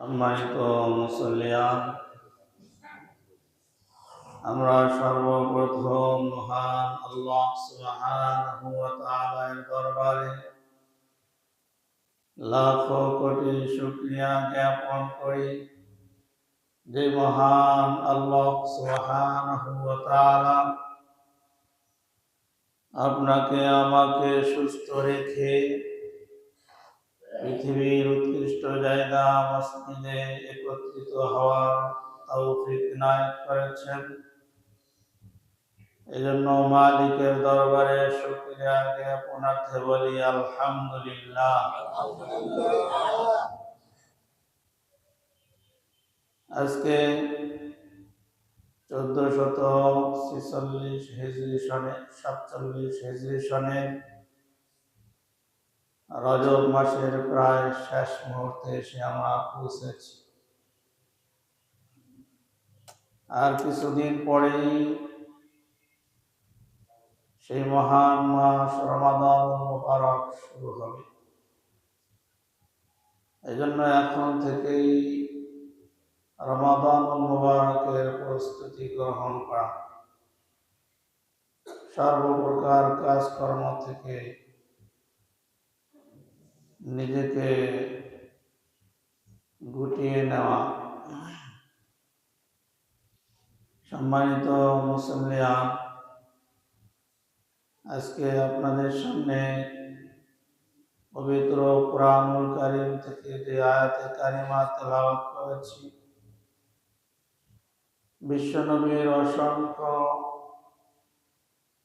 সম্মানিত মুসল্লিয়ান, আমরা সর্বপ্রথম মহান আল্লাহ সুবহানাহু ওয়া তাআলার দরবারে লাখো কোটি শুকরিয়া জ্ঞাপন করি যে মহান আল্লাহ সুবহানাহু ওয়া তাআলা আপনাকে আমাকে সুস্থ রেখে পৃথিবীর উৎকৃষ্ট জায়গা মসজিদে একত্রিত হওয়ার তৌফিক ইনায়েত করেছেন। এজন্য মালিকের দরবারে শুকরিয়া জ্ঞাপনার্থে বলি আলহামদুলিল্লাহ। আজকে 1446 হিজরি সনে 47 হিজরি সনে রজব মাসের প্রায় শেষ মুহূর্তে এসে আমরা পৌঁছেছি। আর কিছুদিন পরেই সেই মহান মাস রমাদান মুবারক শুরু হবে। এজন্য এখন থেকেই রমাদান মুবারকের প্রস্তুতি গ্রহণ করা, সর্বপ্রকার কাজকর্ম থেকে নিজেকে গুটিয়ে নেওয়া। সম্মানিত মুসল্লিয়ান, আজকে আপনাদের সামনে পবিত্র কুরআনুল কারীম থেকে যে আয়াতে কারিমা তেলাওয়াত করেছি, বিশ্বনবীর অসংখ্য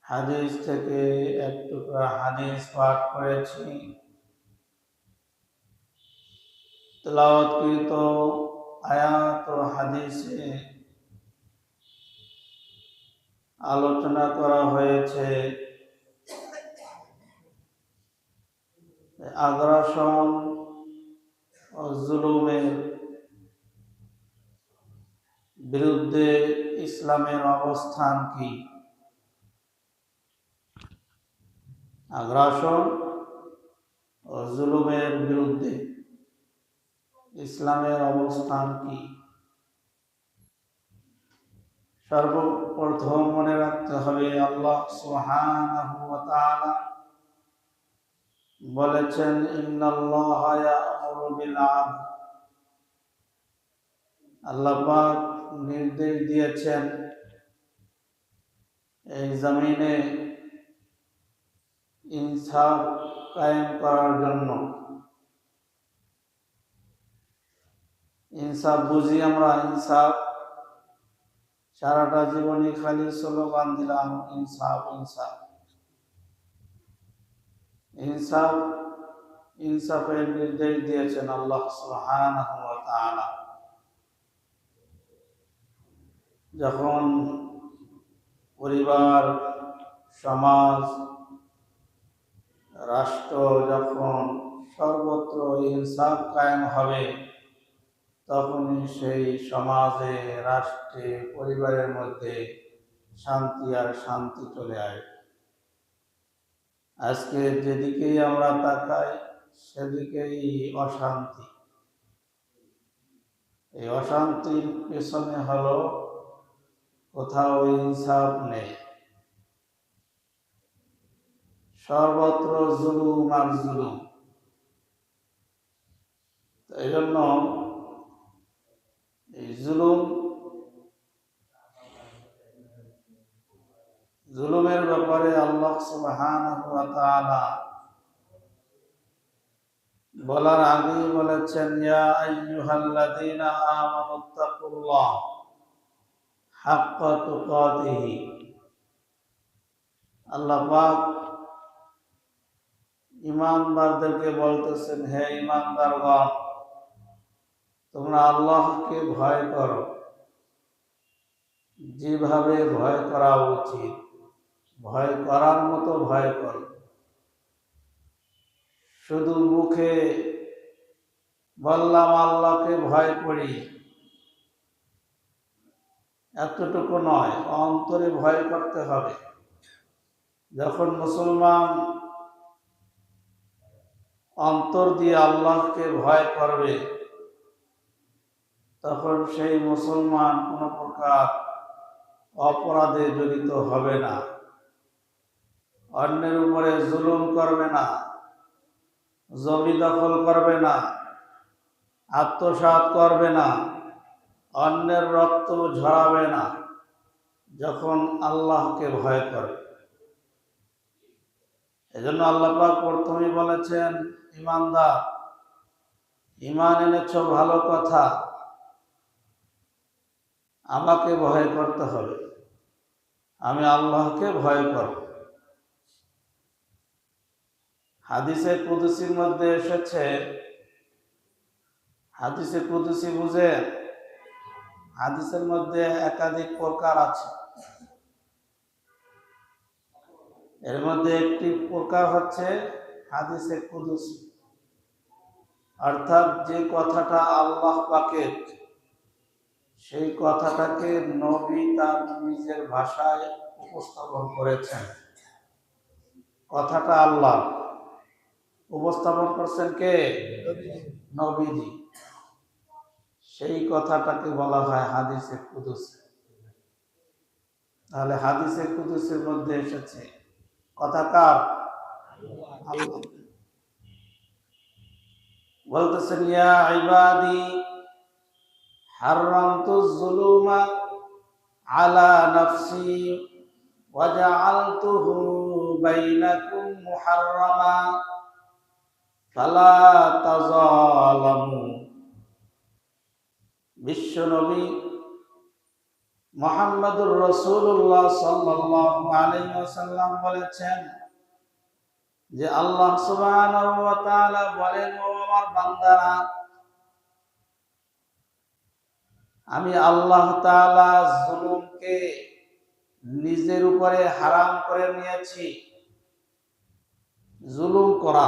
হাদিস থেকে এক টুকরা হাদিস পাঠ করেছি। তেলাওয়াতকৃত আয়াত ও হাদিসে আলোচনা করা হয়েছে আগ্রাসন ও জুলুমের বিরুদ্ধে ইসলামের অবস্থান কি। আগ্রাসন ও জুলুমের বিরুদ্ধে ইসলামের অবস্থান কি। সর্বপ্রথম মনে রাখতে হবে, আল্লাহ সুবহানাহু ওয়া তাআলা বলেছেন, ইন্নাল্লাহা ইয়া'মুরু বিল আদল। আল্লাহ পাক নির্দেশ দিয়েছেন এই জমিনে ইনসাফ কায়েম করার জন্য। ইনসাফ বুঝি আমরা, ইনসাফ সারাটা জীবনই খালি স্লোগান দিলাম, ইনসাফ ইনসাফ ইনসাফ। ইনসাফের নির্দেশ দিয়েছেন আল্লাহ সুবহানাহু ওয়া তাআলা। যখন পরিবার, সমাজ, রাষ্ট্র যখন সর্বত্র ইনসাফ কায়েম হবে, তখনই সেই সমাজে, রাষ্ট্রে, পরিবারের মধ্যে শান্তি আর শান্তি চলে আসবে। আজকে যেদিকেই আমরা তাকাই সেদিকেই অশান্তি। এই অশান্তির পেছনে হলো কোথাও ইনসাফ নেই, সর্বত্র জুলুম আর জুলুম। এই জন্য এই জুলুমের ব্যাপারে আল্লাহ সুবহানাহু ওয়া তাআলা বলার আগেই বলেছেন, ইয়া আইয়ুহাল্লাযীনা আমানুত্তাকুল্লাহ হাক্কা তুকাতিহি। আল্লাহ পাক ঈমানদারদেরকে বলতেছেন, হে ঈমানদারগণ, তোমরা আল্লাহকে ভয় করো যেভাবে ভয় করা উচিত, ভয় করার মতো ভয় করো। শুধু মুখে বললাম আল্লাহকে ভয় করি, এতটুকু নয়, অন্তরে ভয় করতে হবে। যখন মুসলমান অন্তর দিয়ে আল্লাহকে ভয় করবে, তখন সেই মুসলমান কোনো প্রকার অপরাধে জড়িত হবে না, অন্যের উপরে জুলুম করবে না, জমি দখল করবে না, আত্মসাৎ করবে না, অন্যের রক্ত ঝরাবে না, যখন আল্লাহকে ভয় করে। এজন্য আল্লাহ পাক প্রথমেই বলেছেন, ঈমানদার, ঈমান এনেছ ভালো কথা, আমাকে ভয় করতে হবে, আমি আল্লাহকে ভয় করব। হাদিসে কুদসির মধ্যে এসেছে, হাদিসে কুদসি বুঝে, হাদিসের মধ্যে একাধিক প্রকার আছে। এর মধ্যে একটি প্রকার হচ্ছে হাদিসে কুদসি, অর্থাৎ যে কথাটা আল্লাহ পাকের, সেই কথাটাকে নবী তার নিজের ভাষায় উপস্থাপন করেছেন। কথাটা আল্লাহ, উপস্থাপন করছেন কে? নবীজি। সেই কথাটাকে বলা হয় হাদিসে কুদসি। তাহলে হাদিসে কুদসির মধ্যে এসেছে কথা কার? আল্লাহ বলতেছেন, ইয়া ইবাদি হারামতু যুলুমা আলা নাফসি ওয়া জাআলতুহু বাইনাকুম মুহাররামা ফালা তাযালামু। বিশ্বনবী মুহাম্মদুর রাসূলুল্লাহ সাল্লাল্লাহু আলাইহি ওয়াসাল্লাম বলেছেন যে আল্লাহ সুবহানাহু ওয়া তাআলা বলেন, ও আমার বান্দারা, আমি আল্লাহ তাআলা জুলুমকে নিজের উপরে হারাম করে নিয়েছি। জুলুম করা,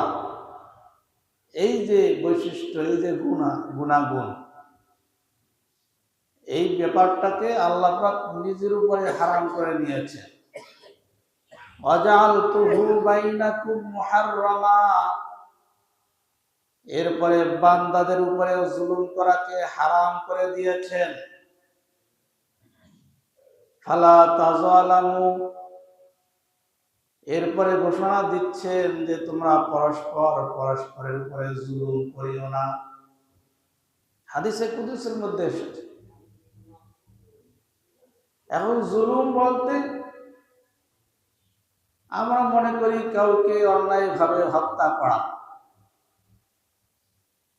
এই যে বৈশিষ্ট্য, এই যে গুণাগুণ, এই ব্যাপারটাকে আল্লাহ পাক নিজের উপরে হারাম করে নিয়েছেন। ওয়াজআলতুহু বাইনাকুম মুহাররামা, এরপরে বান্দাদের উপরে জুলুম করাকে হারাম করে দিয়েছেন। ফালা তাযালামু, এরপরে ঘোষণা দিচ্ছেন যে তোমরা পরস্পরের উপরে জুলুম করিও না। হাদিসে কুদসির মধ্যে এসেছে। এখন জুলুম বলতে আমরা মনে করি কাউকে অন্যায়ভাবে হত্যা করা।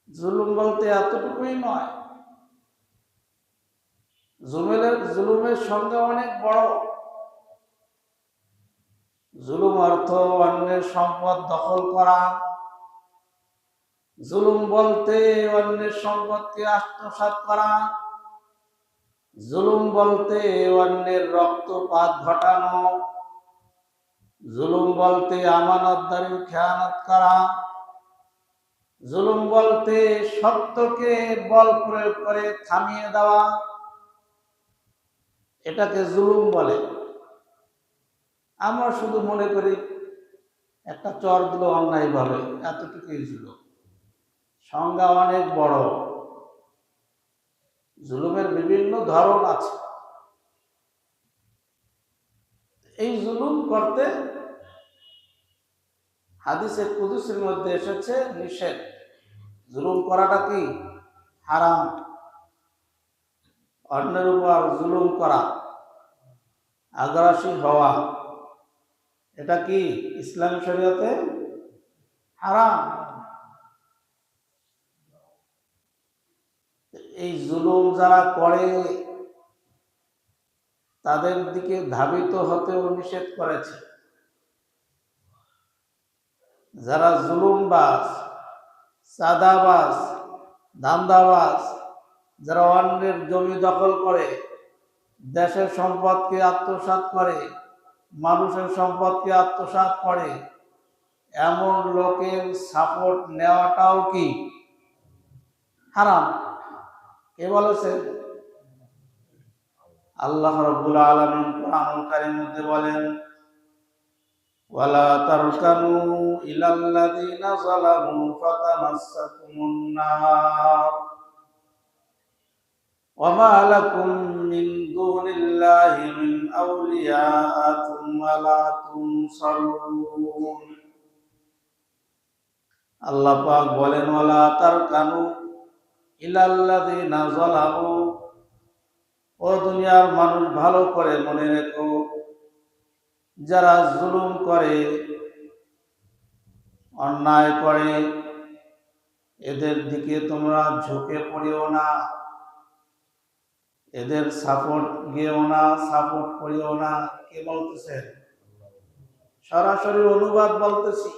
জুলুম বলতে এতটুকুই নয়, জুলুমের সংজ্ঞা অনেক বড়। জুলুম অর্থ অন্যের সম্পদ দখল করা। জুলুম বলতে অন্যের সম্পদকে আত্মসাৎ করা। জুলুম বলতে অন্যের রক্তপাত ঘটানো। জুলুম বলতে আমানতদারির খেয়ানত করা। জুলুম বলতে সত্যকে বল প্রয়োগ করে থামিয়ে দেওয়া, এটাকে জুলুম বলে। আমরা শুধু মনে করি একটা চর দিল অন্যায়ভাবে, এতটুকুই জুলুম। সংজ্ঞা অনেক বড়। জুলুমের বিভিন্ন ধরন আছে। এই জুলুম করতে হাদিসে কুদসির মধ্যে এসেছে নিষেধ। জুলুম করাটা কি? হারাম। অন্যের উপর জুলুম করা, আগ্রাসী হওয়া, এটা কি ইসলাম শরীয়তে হারাম। এই জুলুম যারা করে তাদের দিকে ধাবিত হতেও নিষেধ করেছে। যারা জুলুমবাজ, চাঁদাবাজ, ধান্দাবাজ, যারা অন্যের জমি দখল করে, দেশের সম্পদকে আত্মসাৎ করে, মানুষের সম্পদকে আত্মসাৎ করে, এমন লোকের সাপোর্ট নেওয়াটাও কি হারাম। কে বলেছেন? আল্লাহ রাব্বুল আলামিন কোরআনুল কারীমের মধ্যে বলেন, ওয়ালা তারকানু ইলাল্লাযীনা যালামু ফাতামাসসাকুমুন নার। وما لكم من دون الله من أولياء ثم لا تنصرون আল্লাহ পাক বলেন ওয়ালা তারকানু ইলাল্লাযিনা যালামু ও দুনিয়ার মানুষ ভালো করে মনে রেখো যারা জুলুম করে অন্যায় করে এদের দিকে তোমরা ঝুঁকে পড়িও না এদের সাপোর্ট গিয়েও না সাপোর্ট করিও না কে বলতেছেন সরাসরি অনুবাদ বলতেছি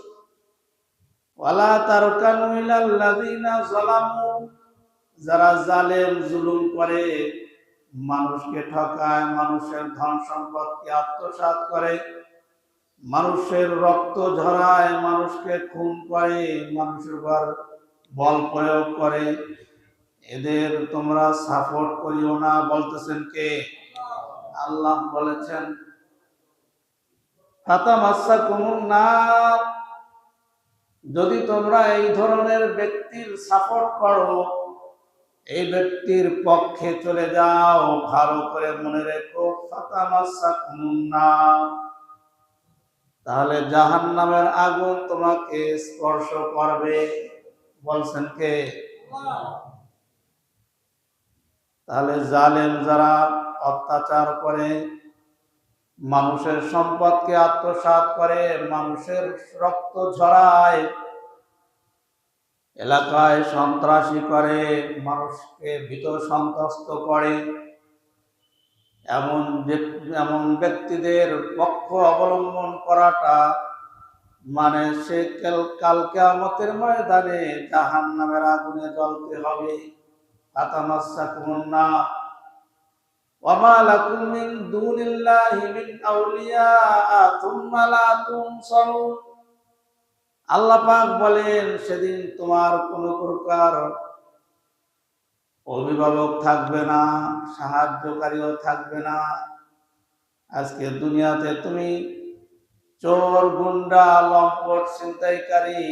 ওয়ালা তারকানু ইলাল্লাযিনা যালামু যারা জালেম জুলুম করে মানুষকে ঠকায় মানুষের ধন সম্পদকে আত্মসাৎ করে মানুষের রক্ত ঝরায় মানুষকে খুন করে মানুষের উপর বল প্রয়োগ করে এদের তোমরা সাপোর্ট করিও না বলতেছেন কে আল্লাহ বলেছেন ফাতামাসসাকুমুন নার যদি তোমরা এই ধরনের ব্যক্তির সাপোর্ট করো এই ব্যক্তির পক্ষে চলে যাও ভালো করে মনে রেখো ফাতামাসসাকুমুন নার তাহলে জাহান্নামের আগুন তোমাকে স্পর্শ করবে বলছেন কে তাহলে জালেম যারা অত্যাচার করে মানুষের সম্পদকে আত্মসাৎ করে মানুষের রক্ত ঝরায় এলাকায় সন্ত্রাসী করে মানুষকে ভীত সন্ত্রস্ত করে এমন ব্যক্তিদের পক্ষ অবলম্বন করাটা মানে সে কাল কিয়ামতের ময়দানে জাহান্নামের আগুনে জ্বলতে হবে ফাতামাসসাকুমুন নার ওয়ামা লাকুম মিন দুনিল্লাহি মিন আউলিয়া সুম্মা লা তুনসারুন আল্লাহ পাক বলেন সেদিন তোমার কোনো প্রকার অভিভাবক থাকবে না সাহায্যকারীও থাকবে না আজকে দুনিয়াতে তুমি চোর গুন্ডা লম্পট ছিনতাইকারী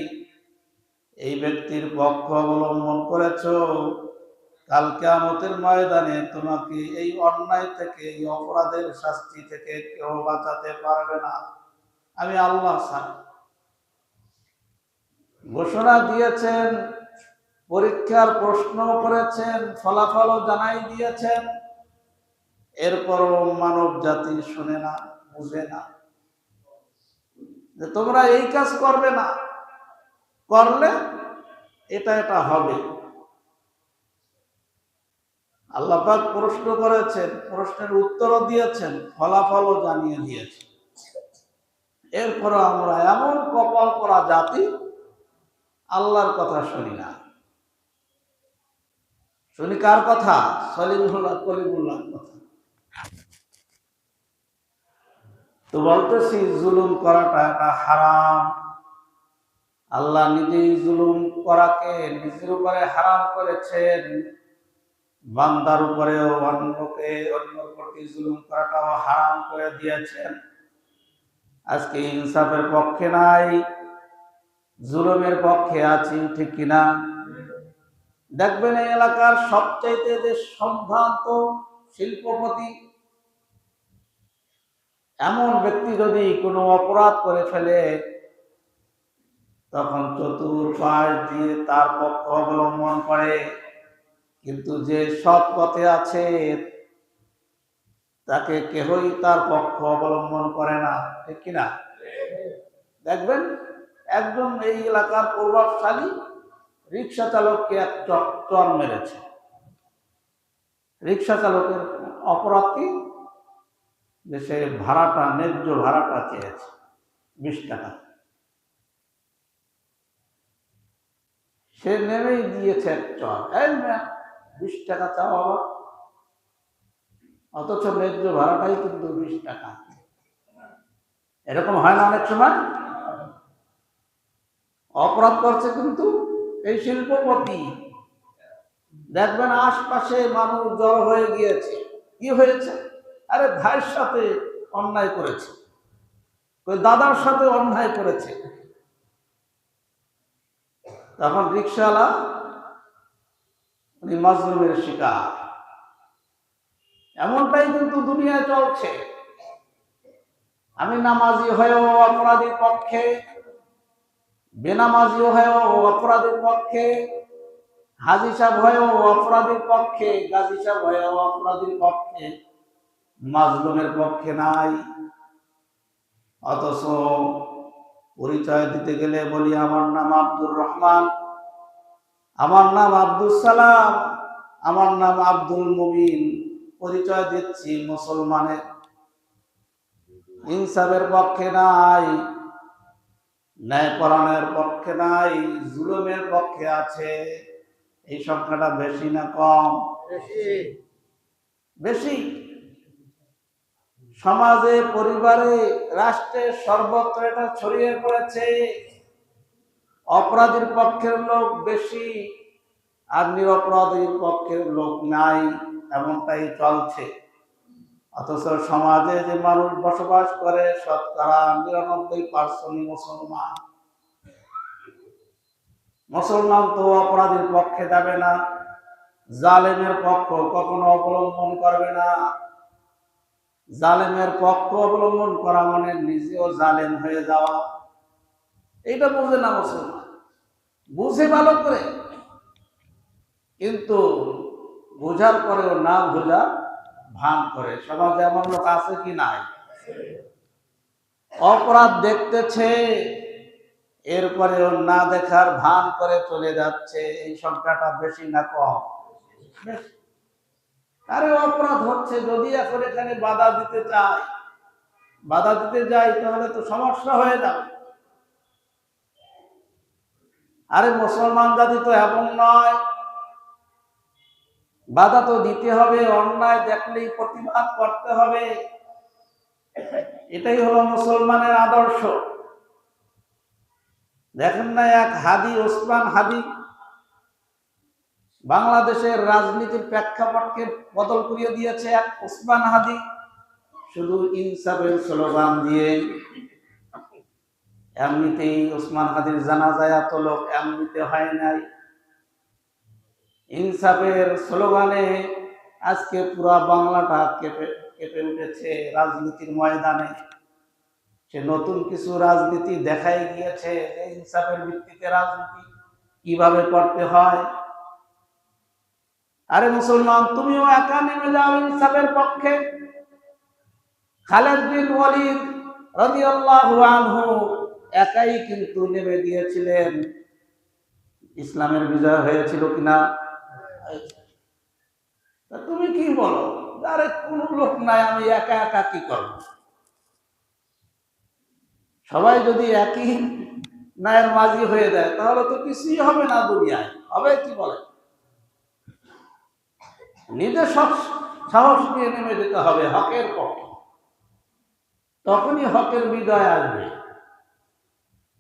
এই ব্যক্তির পক্ষ অবলম্বন করেছো কাল কিয়ামতের ময়দানে তোমাকে এই অন্যায় থেকে এই অপরাধের শাস্তি থেকে কেউ বাঁচাতে পারবে না আমি আল্লাহ ঘোষণা দিয়েছেন পরীক্ষার প্রশ্ন করেছেন ফলাফলও জানাই দিয়েছেন এরপরও মানব জাতি শুনে না বুঝে না যে তোমরা এই কাজ করবে না করলে এটা হবে আল্লাহ পাক প্রশ্ন করেছেন প্রশ্নের উত্তরও দিয়েছেন ফলাফলও জানিয়ে দিয়েছেন এরপর আমরা এমন কপাল করা জাতি আল্লাহর কথা শুনি না শুনি কার কথা কলিমুল্লাহর কথা তো বলতেছি জুলুম করাটা এটা হারাম আল্লাহ নিজেই জুলুম করাকে নিজের উপরে হারাম করেছেন বান্দার উপরেও অন্যর প্রতি জুলুম করাটাও হারাম করে দিয়েছেন আজকে ইনসাফের পক্ষে নাই জুলুমের পক্ষে আছি ঠিক কিনা দেখবেন এই এলাকার সবচাইতে যে সম্ভ্রান্ত শিল্পপতি এমন ব্যক্তি যদি কোনো অপরাধ করে ফেলে তখন চতুর্পাশ দিয়ে তার পক্ষ অবলম্বন করে কিন্তু যে সৎ পথে আছে তাকে কেহই তার পক্ষ অবলম্বন করে না ঠিক কিনা দেখবেন একজন এই এলাকার প্রভাবশালী রিক্সা চালককে এক চর মেরেছে রিক্সা চালকের অপরাধ কি যে সে ভাড়াটা ন্যায্য ভাড়াটা চেয়েছে 20 টাকা সে নেমেই দিয়েছে এক চর 20 টাকা চাও আবার অথচ ন্যায্য ভাড়াটাই কিন্তু 20 টাকা এরকম হয় না অনেক সময় অপরাধ করছে কিন্তু এই শিল্পপতি দেখবেন আশপাশে মানুষ জড়ো হয়ে গিয়েছে কি হয়েছে আরে ভাইয়ের সাথে অন্যায় করেছে দাদার সাথে অন্যায় করেছে তখন রিকশাওয়ালা উনি মাজলুমের শিকার এমনটাই কিন্তু দুনিয়ায় চলছে। আমি নামাজি হয়েও অপরাধীর পক্ষে, বেনামাজি হয়েও অপরাধীর পক্ষে, হাজি সাহেব হয়েও অপরাধীর পক্ষে, গাজী সাহেব হয়েও অপরাধীর পক্ষে, মাজলুমের পক্ষে নাই। অথচ পরিচয় দিতে গেলে বলি আমার নাম আব্দুর রহমান, আমার নাম আব্দুল সালাম, আমার নাম আব্দুল মুবিন। পরিচয় দিচ্ছি মুসলমানের। ইনসাফের পক্ষে নাই, ন্যায়পরায়ণের পক্ষে নাই, জুলুমের পক্ষে আছে। এই সংখ্যাটা বেশি না কম? বেশি। সমাজে, পরিবারে, রাষ্ট্রে সর্বত্র এটা ছড়িয়ে পড়েছে। অপরাধীর পক্ষের লোক বেশি আর নিরপরাধীর পক্ষের লোক নাই, এমনটাই চলছে। অথচ সমাজে যে মানুষ বসবাস করে শতকরা ৯৯% মুসলমান। মুসলমান তো অপরাধীর পক্ষে যাবে না, জালেমের পক্ষ কখনো অবলম্বন করবে না। জালেমের পক্ষ অবলম্বন করা মানে নিজেও জালেম হয়ে যাওয়া। এইটা বুঝে না মুসলমান, বুঝে ভালো করে, কিন্তু বোঝার পরেও না বোঝা ভান করে। সমাজে এমন লোক আছে কি নাই? অপরাধ দেখতেছে, এরপরেও না দেখার ভান করে চলে যাচ্ছে। এই সংখ্যাটা বেশি না কম? আরে অপরাধ হচ্ছে, যদি এখন এখানে বাধা দিতে চাই, বাধা দিতে যাই, তাহলে তো সমস্যা হয়ে যাবে। আরে মুসলমান জাতি তো এমন নয়, বাধা তো দিতে হবে, অন্যায় দেখলেই প্রতিবাদ করতে হবে। এটাই হলো মুসলমানের আদর্শ। দেখেন না, এক হাদি, ওসমান হাদি বাংলাদেশের রাজনীতির প্রেক্ষাপটকে বদল করিয়ে দিয়েছে। এক ওসমান হাদি শুধু ইনসাফের স্লোগান দিয়ে। এমনিতেই ওসমান হাদির জানাজায় এত লোক এমনিতে হয় নাই, ইনসাফের স্লোগানে আজকে পুরা বাংলাটা কেঁপে উঠেছে রাজনীতির ময়দানে। সে নতুন কিছু রাজনীতি দেখাই গিয়েছে যে ইনসাফের ভিত্তিতে রাজনীতি কিভাবে করতে হয়। আরে মুসলমান, তুমিও একা নেমে যাও ইনসাফের পক্ষে। খালেদ বিন ওয়ালিদ রাদিয়াল্লাহু আনহু একাই কিন্তু নেমে গিয়েছিলেন। ইসলামের বিজয় হয়েছিল কিনা? তুমি কি বলো? আরে কোন লোক নাই, আমি একা একা কি করব? সবাই যদি একই ন্যায়ের মাঝি হয়ে যায় তাহলে তো কিছুই হবে না দুনিয়ায়। হবে কি বলে? নিজে সাহস নিয়ে নেমে যেতে হবে হকের পক্ষে, তখনই হকের বিজয় আসবে।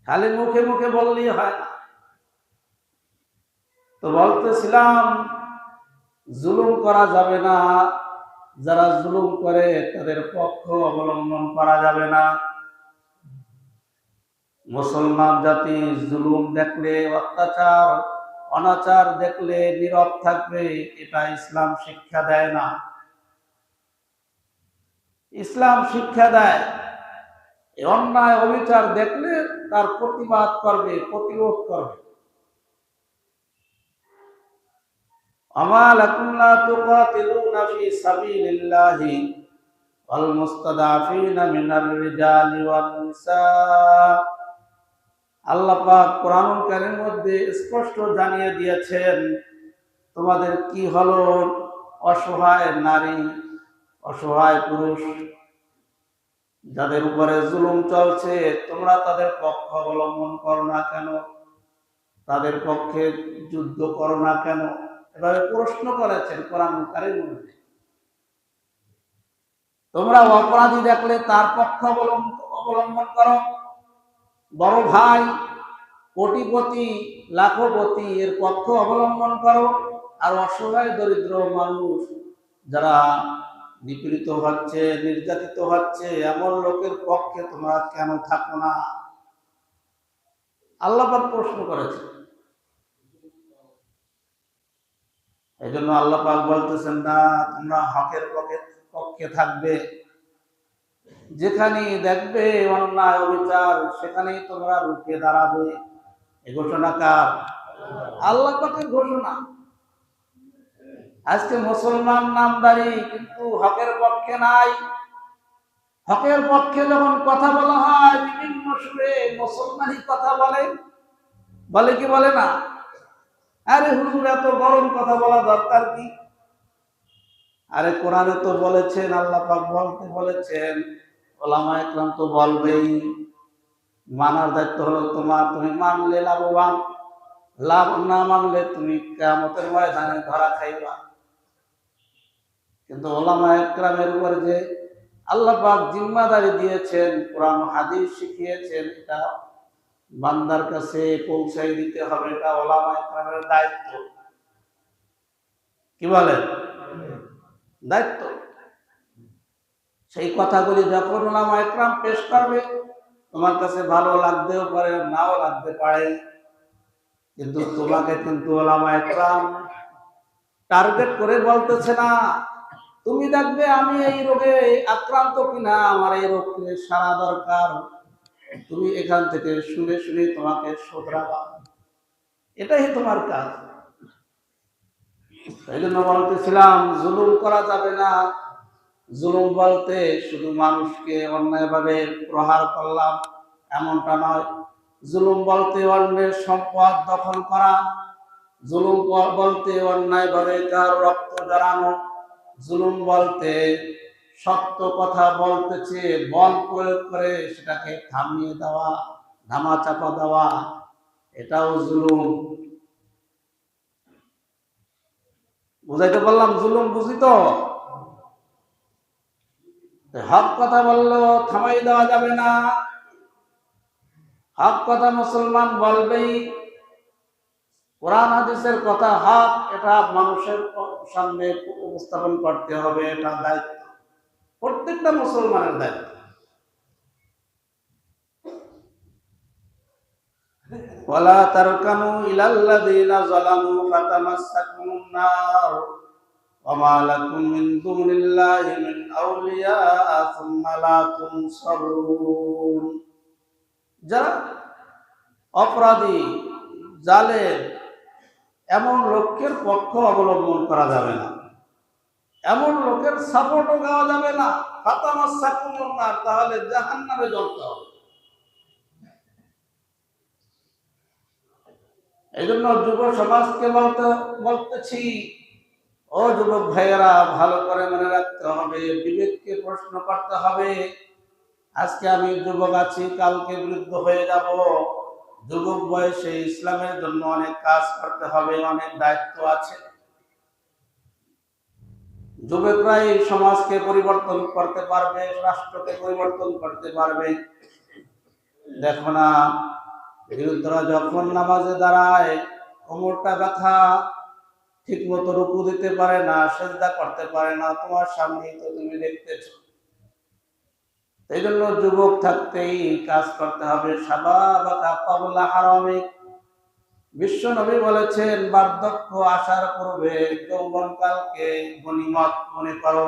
খালি মুখে মুখে বললেই হয় না। তো বলতেছিলাম, জুলুম করা যাবে না, যারা জুলুম করে তাদের পক্ষ অবলম্বন করা যাবে না। মুসলমান জাতি জুলুম দেখলে, অত্যাচার অনাচার দেখলে নীরব থাকবে, এটা ইসলাম শিক্ষা দেয় না। ইসলাম শিক্ষা দেয় অন্যায় অবিচার দেখলে তার প্রতিবাদ করবে, প্রতিরোধ করবে। আমা লাকুম লা তুকাতিলুনা ফি সাবিলিল্লাহি ওয়াল মুস্তাদাফিনা মিনার রিজালি ওয়ান নিসা। আল্লাহ পাক কোরআনুল কারীমের মধ্যে স্পষ্ট জানিয়ে দিয়েছেন, তোমাদের কি হলো? অসহায় নারী, অসহায় পুরুষ যাদের উপরে জুলুম চলছে, তোমরা তাদের পক্ষ অবলম্বন করো না কেন? তাদের পক্ষে যুদ্ধ করো না কেন? এভাবে প্রশ্ন করেছেন কোরআনুল কারীমের মধ্যে। তোমরা অপরাধী দেখলে তার পক্ষ অবলম্বন করো। বড় ভাই, কোটিপতি, লাখপতি, এর পক্ষ অবলম্বন করো। আর অসহায় দরিদ্র মানুষ যারা নিপীড়িত হচ্ছে, নির্যাতিত হচ্ছে, এমন লোকের পক্ষে তোমরা কেন থাকো না? আল্লাহ পাক প্রশ্ন করেছে। এই জন্য আল্লাহ পাক বলতেছেন না, তোমরা হকের পক্ষে পক্ষে থাকবে, যেখানেই দেখবে অন্যায় অবিচার সেখানেই তোমরা রুখে দাঁড়াবে। এই ঘোষণা কার? আল্লাহ পাকের ঘোষণা। আজকে মুসলমান নামদারি কিন্তু হকের পক্ষে নাই। হকের পক্ষে যখন কথা বলা হয় বিভিন্ন সুরে মুসলমানই কথা বলে, বলে কি বলে না? আরে হুজুর এত গরম কথা বলা দরকার কি? আরে কোরআনে তো বলেছেন, আল্লাহ পাক বলতে বলেছেন, ওলামা একরাম তো বলবেই। মানার দায়িত্ব হলো তোমার, তুমি মানলে লাভবান, লাভ না মানলে তুমি কিয়ামতের ময়দানে ধরা খাইবা। কিন্তু ওলামা একরামের উপর যে আল্লাহ পাক জিম্মাদারি দিয়েছেন, কোরআন হাদিস শিখিয়েছেন, এটা বান্দার কাছে পৌঁছাই দিতে হবে। এটা ওলামা একরামের দায়িত্ব। কি বলেন? দায়িত্ব। সেই কথাগুলি যখন ওলামা একরাম পেশ করবে, তোমার কাছে ভালো লাগতেও পারে, নাও লাগতে পারে, কিন্তু তোমাকে কিন্তু ওলামা একরাম টার্গেট করে বলতেছে না তুমি দেখবে আমি এই রোগে আক্রান্ত কিনা, আমার এই রোগ থেকে সারা দরকার, তুমি এখান থেকে শুনে শুনে তোমাকে শোধরাবা, এটাই তোমার কাজ। এই জন্য বলতেছিলাম জুলুম করা যাবে না। জুলুম বলতে শুধু মানুষকে অন্যায়ভাবে প্রহার করলাম এমনটা নয়। জুলুম বলতে অন্যের সম্পদ দখল করা, জুলুম বলতে অন্যায়ভাবে তার রক্ত জড়ানো, জুলুম বলতে সত্য কথা বলতেছে বল প্রয়োগ করে সেটাকে থামিয়ে দেওয়া, ধামা চাপা দেওয়া, এটাও জুলুম। বুঝাইতে পারলাম? জুলুম বুঝি তো? হক কথা বললেও থামাই দেওয়া যাবে না। হক কথা মুসলমান বলবেই। কোরআন হাদিসের কথা হক, এটা মানুষের সামনে উপস্থাপন করতে হবে, এটা দায়িত্ব, প্রত্যেকটা মুসলমানের দায়িত্ব। ওয়ালা তারকানু ইলাল্লাযীনা যালামু ফাতামাসসাকুমুন নার ওয়া মা লাকুম মিন দুনিল্লাহি মিন আউলিয়া সুম্মা লা তুনসারুন। যারা অপরাধী, জালেম, এমন লোকের পক্ষ অবলম্বন করা যাবে না, এমন লোকের সাপোর্টও গাওয়া যাবে না। ফাতামাসসাকুমুন নার, তাহলে জাহান্নামে জ্বলতে হবে। এই জন্য যুব সমাজকে বলতেছি, ও যুবক ভাইয়েরা, ভালো করে মনে রাখতে হবে, বিবেককে প্রশ্ন করতে হবে। আজকে আমি যুবক আছি, কালকে বৃদ্ধ হয়ে যাব। যুবক বয়সে ইসলামের জন্য অনেক কাজ করতে হবে, অনেক দায়িত্ব আছে। যুবকরাই সমাজকে পরিবর্তন করতে পারবে, রাষ্ট্রকে পরিবর্তন করতে পারবে। দেখো না, বিরুদ্ধরা যখন নামাজে দাঁড়ায়, কোমরটা ব্যথা, ঠিক মতো রুকু দিতে পারে না, সেজদা করতে পারে না, তোমার সামনেই তো তুমি দেখতেছ। এই জন্য যুবক থাকতেই কাজ করতে হবে। শাবাবাকা ক্বাবলা হারামিক, বিশ্ব নবী বলেছেন, বার্ধক্য আসার পূর্বে যৌবনকালকে গনিমত মনে করো।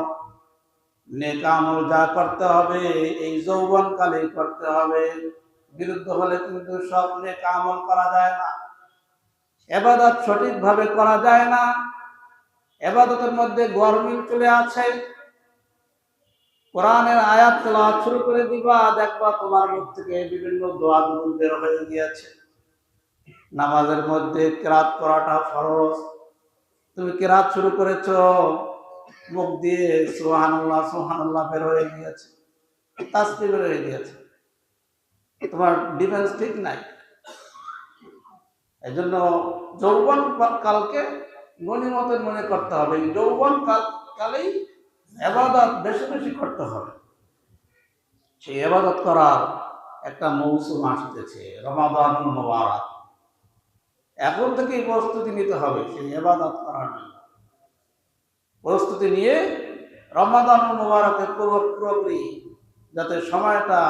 নেক আমল যা করতে হবে এই যৌবনকালেই করতে হবে। বিরুদ্ধ হলে কিন্তু সব নেক আমল করা যায় না, ইবাদত সঠিকভাবে করা যায় না। ইবাদতের মধ্যে গরমিল চলে আছে। কোরআনের আয়াত তেলাওয়াত শুরু করে দিবা, দেখবা তোমার মুখ থেকে বিভিন্ন দোয়া দুরূদ বের হয়ে গিয়েছে। নামাজের মধ্যে কিরাত করাটা ফরজ, তুমি কিরাত শুরু করেছো, মুখ দিয়ে সুবহানাল্লাহ সুবহানাল্লাহ বের হয়ে গিয়েছে, তাসবিহ বের হয়ে গিয়েছে, তোমার ডিফেন্স ঠিক নাই। এই জন্য যৌবন কালকে গনিমতের মনে করতে হবে। যৌবন কালেই ইবাদত বেশি বেশি করতে হবে। সেই ইবাদত করার একটা মৌসুম আসতেছে, রমাদানুল মুবারক। এখন থেকেই প্রস্তুতি নিতে হবে সেই ইবাদত করার জন্য। প্রস্তুতি নিয়ে রমাদানুল মুবারকের পুরোপুরি যাতে সময়টা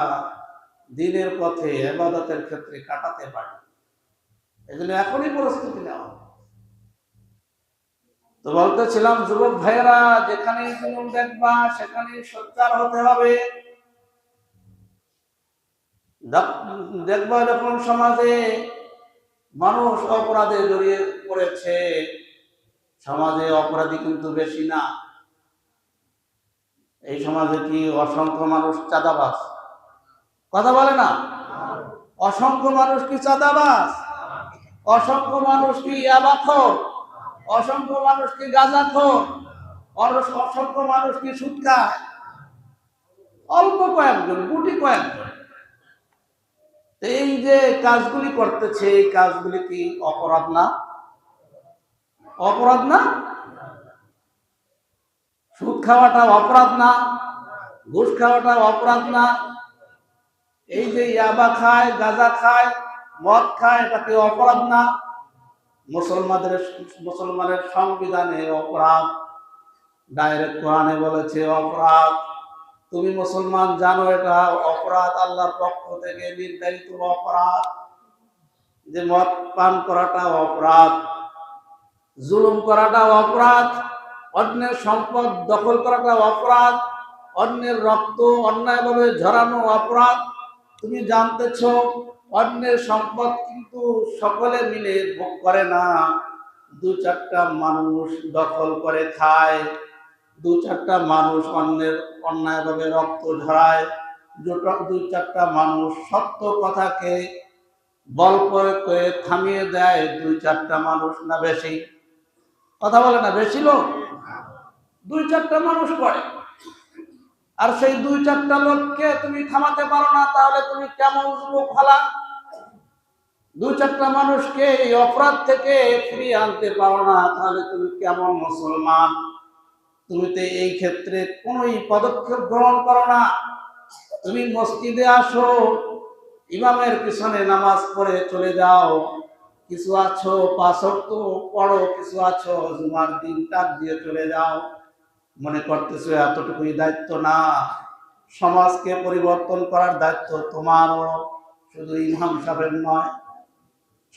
দিনের পথে ইবাদতের ক্ষেত্রে কাটাতে পারে, এই জন্য এখনই প্রস্তুতি নেওয়া। তো বলতেছিলাম, যুবক ভাইয়েরা, যেখানে জুলুম দেখবা সেখানে সোচ্চার হতে হবে। দেখবা যখন সমাজে মানুষ অপরাধে জড়িয়ে পড়েছে, সমাজে অপরাধী কিন্তু বেশি না। এই সমাজে কি অসংখ্য মানুষ চাঁদাবাজ? কথা বলে না? অসংখ্য মানুষ কি চাঁদাবাজ? অসংখ্য মানুষ কি ইয়াবাখোর? অসংখ্য মানুষ কি গাঁজাখোর? অসংখ্য মানুষ কি সুদ খায়? অল্প কয়েকজন, গুটি কয়েকজন। এই যে কাজগুলি করতেছে, এই কাজগুলি কি অপরাধ না? অপরাধ না? সুদ খাওয়াটা অপরাধ না? ঘুষ খাওয়াটা অপরাধ না? এই যে ইয়াবা খায়, গাঁজা খায়, মদ খায়, এটা কি অপরাধ না? মুসলমানের সংবিধানে অপরাধ, ডাইরেক্ট কোরআনে বলেছে অপরাধ। তুমি মুসলমান জানো এটা অপরাধ, আল্লাহর পক্ষ থেকে নির্ধারিত অপরাধ। যে মদ পান করাটা অপরাধ, জুলুম করাটা অপরাধ, অন্যের সম্পদ দখল করাটা অপরাধ, অন্যের রক্ত অন্যায়ভাবে ঝরানো অপরাধ। তুমি জানতেছ অন্যের সম্পদ কিন্তু সকলে মিলে ভোগ করে না, দু চারটা মানুষ দখল করে খায়, দু চারটা মানুষ অন্যের অন্যায়ভাবে রক্ত ঝরায়, দুই চারটা মানুষ সত্য কথাকে বল প্রয়োগ করে থামিয়ে দেয়, দুই চারটা মানুষ, না বেশি? কথা বলে না? বেশি লোক? দুই চারটা মানুষ করে। আর সেই দুই চারটা লোককে তুমি থামাতে পারো না, তাহলে তুমি কেমন যুবক হলা? দুই চারটা মানুষকে এই অপরাধ থেকে ফিরিয়ে আনতে পারো না, তাহলে তুমি কেমন মুসলমান? তুমি তো এই ক্ষেত্রে কোনোই পদক্ষেপ গ্রহণ করো না। তুমি মসজিদে আসো, ইমামের পিছনে নামাজ পড়ে চলে যাও, কিছু আছো 5 ওয়াক্ত পড়ো, কিছু আছো জুমার দিন টাক দিয়ে চলে যাও, মনে করতেছো এতটুকুই দায়িত্ব না। সমাজকে পরিবর্তন করার দায়িত্ব তোমারও, শুধু ইমাম সাহেবের নয়।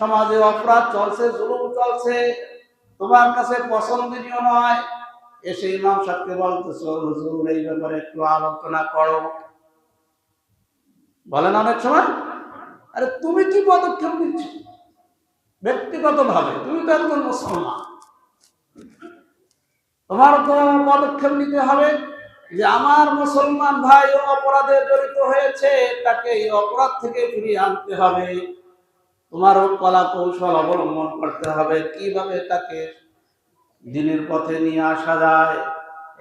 সমাজে অপরাধ চলছে, জুলুম চলছে, তোমার কাছে পছন্দনীয় নয়, এসে ইমাম সাহেবকে বলতেছো হুজুর এই ব্যাপারে একটু আলোচনা করো। বলেন অনেক সময়, আরে তুমি কি পদক্ষেপ নিচ্ছ ব্যক্তিগত ভাবে? তুমি তো একজন মুসলমান, তোমার তো পদক্ষেপ নিতে হবে যে আমার মুসলমান ভাই অপরাধে জড়িত হয়েছে, তাকে এই অপরাধ থেকে ফিরিয়ে আনতে হবে। তোমারও কলা কৌশল অবলম্বন করতে হবে, কিভাবে তাকে দিনের পথে নিয়ে আসা যায়,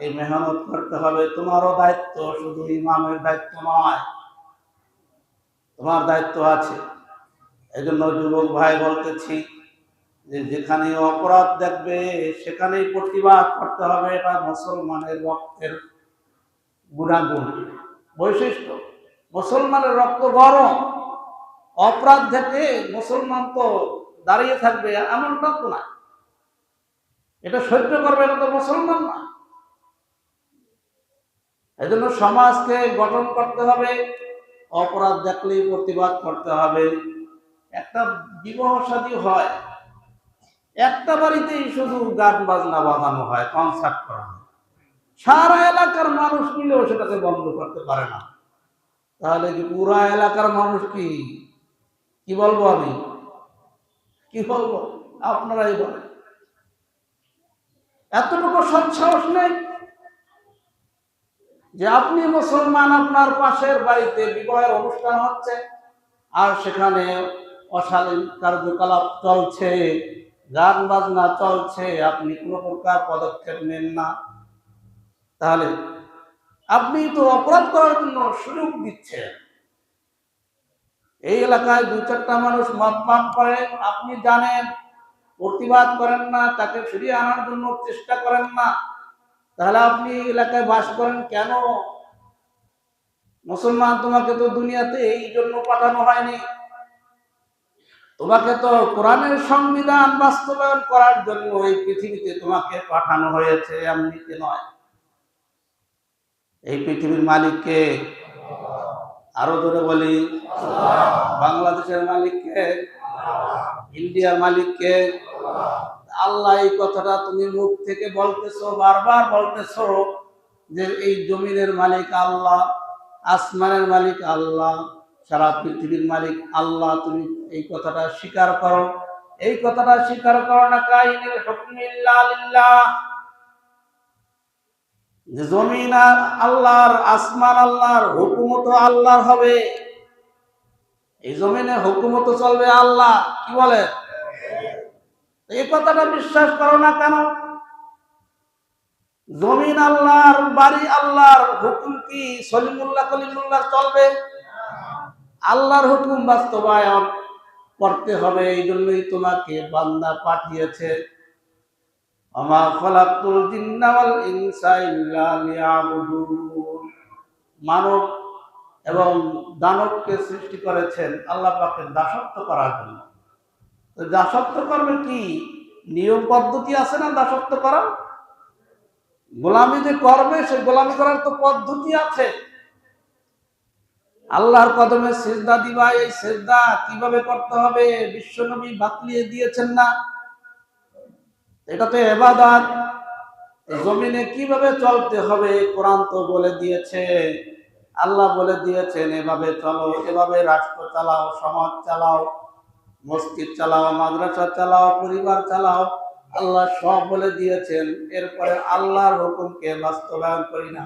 এই মেহনত করতে হবে। তোমারও দায়িত্ব, শুধু ইমামের দায়িত্ব নয়, তোমার দায়িত্ব আছে। এই জন্য যুবক ভাই বলতেছি যে যেখানে অপরাধ দেখবে সেখানেই প্রতিবাদ করতে হবে। এটা মুসলমানের রক্তের গুণাগুণ, বৈশিষ্ট্য। মুসলমানের রক্ত গরম, অপরাধ দেখে মুসলমান তো দাঁড়িয়ে থাকবে এমনটা তো না, এটা সহ্য করবে, এটা তো মুসলমান না। এই জন্য সমাজকে গঠন করতে হবে, অপরাধ দেখলেই প্রতিবাদ করতে হবে। একটা বিবাহ শাদী হয়, একটা বাড়িতেই শুধু গান বাজনা বাজানো হয়, কনসার্ট করা হয়, সারা এলাকার মানুষ মিলেও সেটাকে বন্ধ করতে পারে না, তাহলে কি পুরা এলাকার মানুষ কি বলবো? আমি কি বলবো? আপনারাই বলেন। এতটুকু সৎসাহস নেই যে আপনি মুসলমান, আপনার পাশের বাড়িতে বিবাহের অনুষ্ঠান হচ্ছে আর সেখানে অশালীন কার্যকলাপ চলছে, গান বাজনা চলছে, আপনি কোনো প্রকার পদক্ষেপ নেন না, তাহলে আপনি তো অপরাধ করার জন্য সুযোগ দিচ্ছেন। এই এলাকায় দু চারটা মানুষ মদ পান করে, আপনি জানেন, প্রতিবাদ করেন না, তাকে ফিরিয়ে আনার জন্য চেষ্টা করেন না, তাহলে আপনি এলাকায় বাস করেন কেন? মুসলমান, তোমাকে তো দুনিয়াতে এই জন্য পাঠানো হয়নি, তোমাকে তো কোরআনের সংবিধান বাস্তবায়ন করার জন্য এই পৃথিবীতে তোমাকে পাঠানো হয়েছে, এমনিতে নয়। এই পৃথিবীর মালিককে, আরো জোরে বলি, বাংলাদেশের মালিককে, ইন্ডিয়ার মালিককে। আল্লাহ এই কথাটা তুমি মুখ থেকে বলতেছো, বারবার বলতেছো যে এই জমিনের মালিক আল্লাহ, আসমানের মালিক আল্লাহ, সারা পৃথিবীর মালিক আল্লাহ, তুমি এই কথাটা স্বীকার করো। এই কথাটা স্বীকার করো না, কাইনিল হুকমি ইল্লা লিল্লাহ, যে জমিন আর আল্লাহর, আসমান আল্লাহর, হুকুমত আল্লাহর হবে। এই জমিনে হুকুমত চলবে আল্লাহ, কি বলে? এই কথাটা বিশ্বাস করো না কেন? জমিন আল্লাহর, বাড়ি আল্লাহর, হুকুম কি সলিমুল্লাহ কলিমুল্লাহ চলবে? আল্লাহর হুকুম বাস্তবায়ন করতে হবে। এই জন্যই তোমাকে বান্দা পাঠিয়েছে। আমা খালাকুল জিন্না ওয়াল ইনসা ইল্লা লিয়াবুদুন। মানব এবং দানবকে সৃষ্টি করেছেন আল্লাহ পাকের দাসত্ব করার জন্য। তো দাসত্ব করবে কি? নিয়ম পদ্ধতি আছে না দাসত্ব করার? গোলামি যে করবে, সে গোলামি করার তো পদ্ধতি আছে। আল্লাহর কদমে সিজদা দিবা, এই সিজদা কিভাবে করতে হবে বিশ্বনবী বাতলিয়ে দিয়েছেন না? এটা তো ইবাদত। জমিনে কিভাবে চলতে হবে কোরআন তো বলে দিয়েছে, আল্লাহ বলে দিয়েছেন এভাবে চলো, এভাবে রাষ্ট্র চালাও, সমাজ চালাও, মসজিদ চালাও, মাদ্রাসা চালাও, পরিবার চালাও। আল্লাহ সব বলে দিয়েছেন, এরপরে আল্লাহর হুকুমকে বাস্তবায়ন করি না।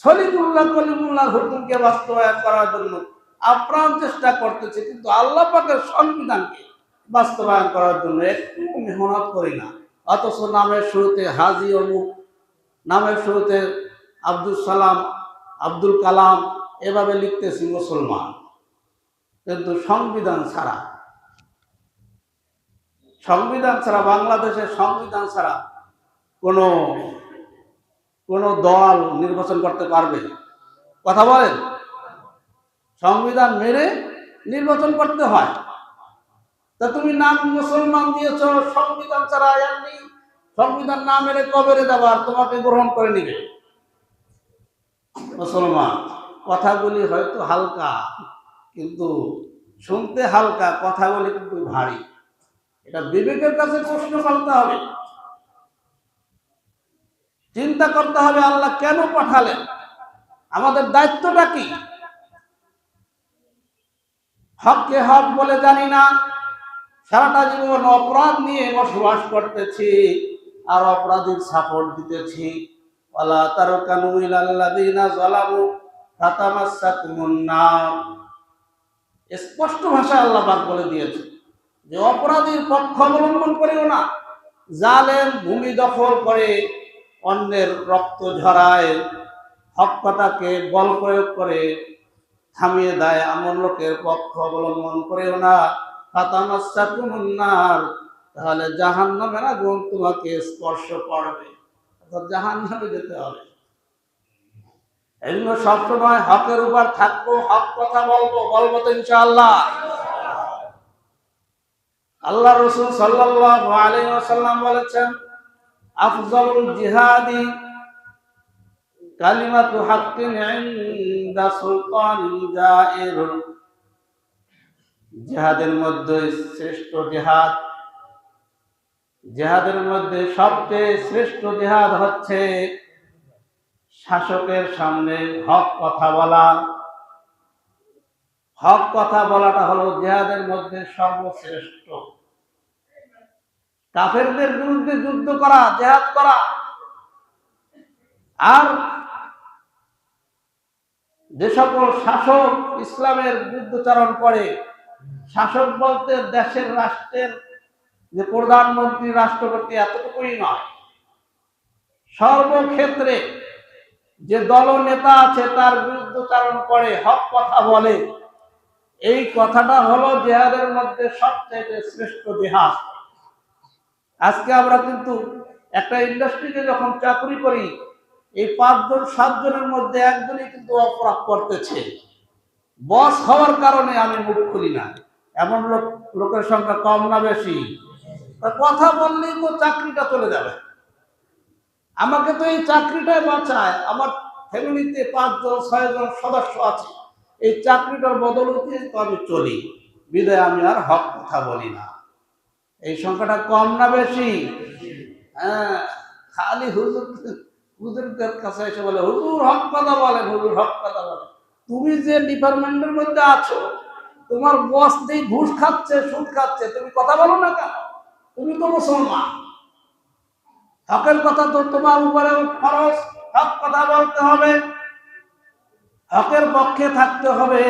সলিমুল্লাহ কলিমুল্লাহ হুকুমকে বাস্তবায়ন করার জন্য আপ্রাণ চেষ্টা করতেছে, কিন্তু আল্লাহ পাকের সংবিধানকে বাস্তবায়ন করার জন্য একটু মেহনত করি না। অথচ নামের শুরুতে হাজি অমুক, নামের শুরুতে আব্দুল সালাম, আব্দুল কালাম, এভাবে লিখতেছি মুসলমান, কিন্তু সংবিধান ছাড়া, সংবিধান ছাড়া, বাংলাদেশের সংবিধান ছাড়া কোন কোন দল নির্বাচন করতে পারবে? কথা বলেন। সংবিধান মেনে নির্বাচন করতে হয়। তা তুমি নাম মুসলমান দিয়েছ, সংবিধান ছাড়া এমনি সংবিধান না মেনে কবরে দেওয়ার, তোমাকে গ্রহণ করে নিবে মুসলমান। কথাগুলি হয়তো হালকা, কিন্তু শুনতে হালকা, কথাগুলি কিন্তু ভারী। এটা বিবেকের কাছে প্রশ্ন করতে হবে, চিন্তা করতে হবে আল্লাহ কেন পাঠালেন, আমাদের দায়িত্বটা কি? হককে হক বলে জানি না, সারাটা জীবন অপরাধ নিয়ে বসবাস করতেছি আর অপরাধীর সাপোর্ট দিতেছি। ওয়ালা তারকানু ইলাল্লাযিনা যালামু ফাতামাসসাকুমুন নার। স্পষ্ট ভাষায় আল্লাহ পাক বলে দিয়েছে যে অপরাধীর পক্ষ অবলম্বন করিও না। জালেম ভূমি দখল করে অন্যের রক্ত ঝরায়, হক কথাকে বল প্রয়োগ করে থামিয়ে দেয়, এমন লোকের পক্ষ অবলম্বন করেও না। ফাতামাসসাকুমুন নার, তাহলে জাহান্নামের আগুন তোমাকে স্পর্শ করবে, অর্থাৎ জাহান্নামে যেতে হবে। এই জন্য সবসময় হকের উপর থাকবো, হক কথা বলবো তো ইনশাআল্লাহ। আল্লাহ রাসূল সাল্লাল্লাহু আলাইহি ওয়াসাল্লাম বলেছেন, আফজালুল জিহাদি কালিমাতু হাক্কিন ইনদা সুলতানিল জাইর। জিহাদের মধ্যে শ্রেষ্ঠ জিহাদ, জিহাদের মধ্যে সবচেয়ে শ্রেষ্ঠ জিহাদ হচ্ছে শাসকের সামনে হক কথা বলা। হক কথা বলাটা হলো জিহাদের মধ্যে সর্বশ্রেষ্ঠ। কাফেরদের বিরুদ্ধে যুদ্ধ করা, জিহাদ করা। আর যে সকল শাসক ইসলামের বিরুদ্ধাচরণ করে, শাসক বলতে দেশের, রাষ্ট্রের যে প্রধানমন্ত্রী, রাষ্ট্রপতি, এতটুকুই নয়, সর্বক্ষেত্রে যে দল নেতা আছে তার বিরুদ্ধাচরণ করে, হক কথা বলে, এই কথাটা হলো জিহাদের মধ্যে সবচেয়ে শ্রেষ্ঠ জিহাদ। আজকে আমরা কিন্তু একটা ইন্ডাস্ট্রিতে যখন চাকরি করি, এই 5 জন 7 জনের মধ্যে একজনই কিন্তু অপরাধ করতেছে। বস হওয়ার কারণে আমি মুখ খুলি না, এমন লোকের সংখ্যা কম না বেশি? কথা বললেই তো চাকরিটা চলে যাবে। আমাকে তো এই চাকরিটাই বাঁচায়, আমার ফ্যামিলিতে 5 জন 6 জন সদস্য আছে, এই চাকরিটার বদলতে তো আমি চলি, বিদায় আমি আর হক কথা বলি না। এই সংখ্যাটা কম না বেশি? হ্যাঁ, খালি হুজুরদের কাছে এসে বলে হুজুর হক কথা বলেন, হুজুর হক কথা বলেন। তুমি যে ডিপার্টমেন্টের মধ্যে আছো, তোমার বস দিয়ে ঘুষ খাচ্ছে, সুদ খাচ্ছে, তুমি কথা বলো না কেন? তুমি তো মুসলমান, হকের কথা তো তোমার উপরে ফরজ। হক কথা বলতে হবে, হকের পক্ষে থাকতে হবে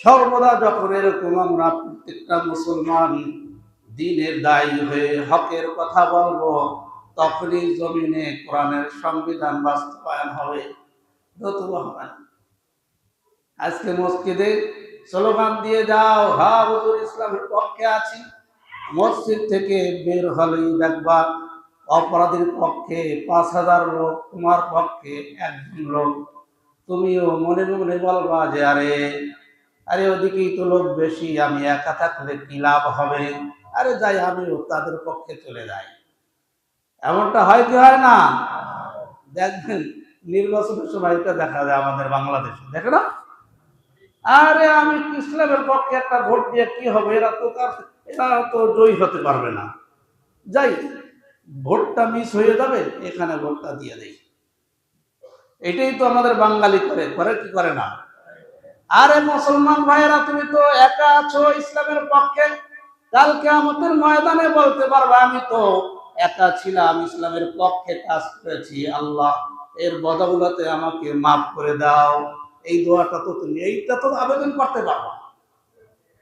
সর্বদা। যখন এরকম আমরা প্রত্যেকটা মুসলমান দ্বীনের দায়ী হয়ে হকের কথা বলবো, তখনই জমিনে কোরআনের সংবিধান বাস্তবায়ন হবে, নতুবা হবে না। আজকে মসজিদে স্লোগান দিয়ে যাও, হ্যাঁ হুজুর ইসলামের পক্ষে আছি, মসজিদ থেকে বের হলেই দেখবা অপরাধীর পক্ষে 5,000 লোক, তোমার পক্ষে একজন লোক। তুমিও মনে মনে বলবা যে আরে আরে ওদিকেই তো লোক বেশি, আমি একা থাকলে কি লাভ হবে, আরে যাই আমিও তাদের পক্ষে চলে যাই। এমনটা হয় কি হয় না? দেখবেন নির্বাচনের সময় এটা দেখা যায় আমাদের বাংলাদেশে, দেখে না? আরে আমি ইসলামের পক্ষে একটা ভোট দিয়ে কি হবে, এরা তো জয়ী হতে পারবে না, যাই ভোটটা মিস হয়ে যাবে, এখানে ভোটটা দিয়ে দেই। এটাই তো আমাদের বাঙালি করে, করে কি করে না? আরে মুসলমান ভাইয়েরা, তুমি তো একা আছো ইসলামের পক্ষে, কালকে আমাদের ময়দানে বলতে পারবে আমি তো একা ছিলাম, ইসলামের পক্ষে কাজ করেছি, আল্লাহ এর বদৌলতে আমাকে মাফ করে দাও। এই দোয়াটা তো তুমি, এইটা তো আবেদন করতে পারবা।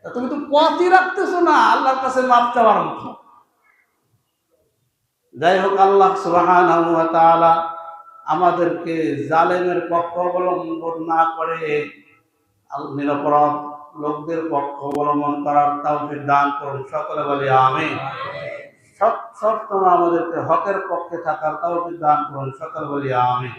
তুমি তো পথই রাখতেছো না আল্লাহর কাছে মাফ চাওয়ার মতো। যাই হোক, আল্লাহ সুবহানাহু ওয়া তাআলা আমাদেরকে জালেমের পক্ষ অবলম্বন না করে নিরপরাধ লোকদের পক্ষ অবলম্বন করার তাওফিক দান করুন। সকলে বলি আমিন। সবসময় আমাদেরকে হকের পক্ষে থাকার তাওফিক দান করুন। সকলে বলি আমিন।